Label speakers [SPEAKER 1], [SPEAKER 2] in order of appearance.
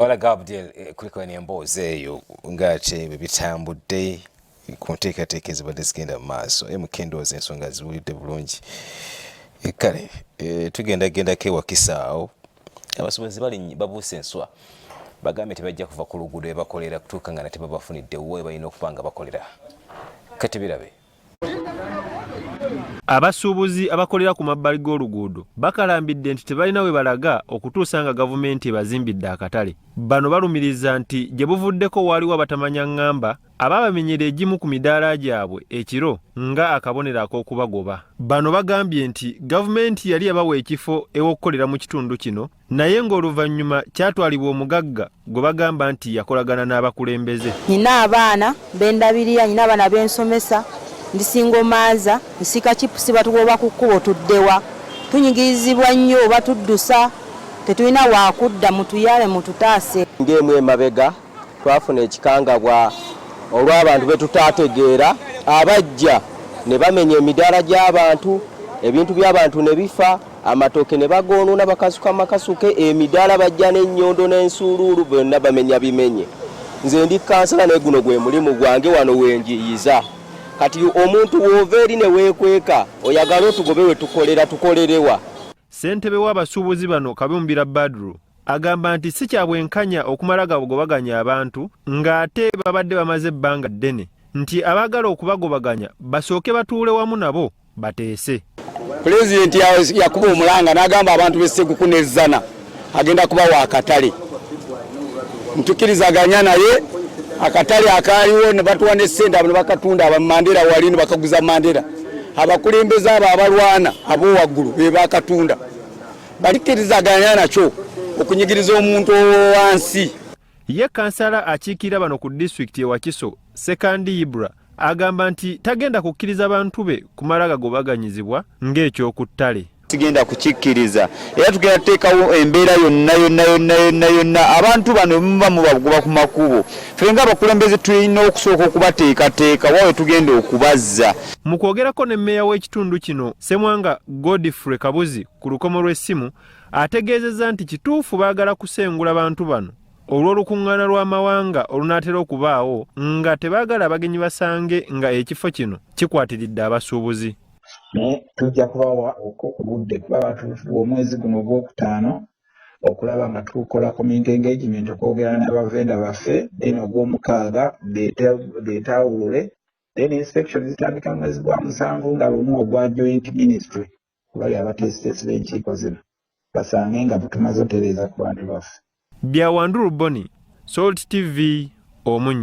[SPEAKER 1] Ola Gabriel kuliko emboozi eyo ngate bitambudde ku nteekateeka ezibadde zigenda mu maaso mukendooza ensonga ziwulidde bulungi kale tugendako ewakisaawo abasuubuzi babuuse enswa bagambye tebajja kuva ku luguudo ebakolera kutuuka nga nate babafunidde we balina okuba nga bakolera kati birabe.
[SPEAKER 2] Abasuubuzi abakolera ku mabbali g'oluguudo bakalambidde nti tebalina we balaga okutuusa nga gavumenti ebazimbidde akatale. Bano balumiriza nti gye buvuddeko waaliwo abatamanya ngamba abaabamenyera egimu ku midaala gyabwe ekiro nga akabonero ak'okubagoba. Bano bagambye nti gavumenti yali yabawa ekifo ew'okukolera mu kitundu kino naye ng'oluvannyuma kyatwalibwa omugagga gwe bagamba nti yakolagana n'abakulembeze.
[SPEAKER 3] Nina abaana bendabirira, nina abaana bensomesa, ndisinga maaza nsika chipusi batugoba ku kkubo tuddewa tunyigirizibwa nnyo batuddusa tetulina wakudda mutuyale mututaase.
[SPEAKER 4] Ng'emwe emabega twafuna ekikangabwa olw'abantu betutaategeera abajja ne bamenya emidaala gy'abantu, ebintu by'abantu ne bifa, amatooke ne bagoonoona bakasuka makasuke, emidaala bajja n'ennyondo n'ensuuluulu bonna bamenya bimenye. Nze ndi kansala naye guno gwe mulimu gwange wano wenjiyiza. Kati omuntu w'oveeri ne weekweka oyagala otugobe we tukolera tukolerewa.
[SPEAKER 2] Ssentebe w'abasuubuzi bano Kabumbira Badru agamba nti si kya bwenkanya okumala gabagobaganya abantu ng'ate babadde bamaze ebbanga ddene nti abaagala okubagobaganya basooke batuule wamu nabo bateese.
[SPEAKER 5] Pulezidenti yakuba omulanga n'agamba abantu b'Esseguku n'Ezzana agenda kubawa akatale. Ntukirizaganya naye akatale akaaliwo ne batuwa n'essente abo ne bakatunda abamandera wali ne bakaguza mandera. Abakulembeze abo abalwana ab'owaggulu be bakatunda. Balikirizaganya nakyo okunyigiriza omuntu wansi.
[SPEAKER 2] Ye kansala akiikira bano ku disitulikiti ewakiso Sekandi Ibra agamba nti tagenda kukkiriza bantu be kumala gagobaganyizibwa ng'ekyokuttale.
[SPEAKER 6] Sigenda kukikkiriza era tugenda tuteekawo embeera yonna abantu bano muba mubagoba ku makubo. Ffe ng'abakulembeze tulina okusooka okubateekateeka wawe tugenda okubazza.
[SPEAKER 2] Mu kwogerako ne mmeeya w'ekitundu kino Ssemwanga Godfrey Kabuzi ku lukomo lw'essimu ategeezezza nti kituufu baagala kusengula bantu bano olw'olukuŋŋaana lw'amawanga olunaatera okubaawo nga tebaagala abagenyi basange nga ekifo kino kikwatiridde abasuubuzi.
[SPEAKER 7] Tujja kubawa obudde kuba batuufu omwezi guno ogwokutaano okulaba nga tukola community engagement okwogera n'abavenda baffe, then ogw'omukaaga beetawulule, then inspection zitandika mwezi gwa musanvu nga lumu ogwa joint ministry kubali abateesiteesi b'enkiiko zino basange nga tumaze otereeza ku bantu baffe.
[SPEAKER 2] Byawandulu Boni, Salt TV, Omunnyo.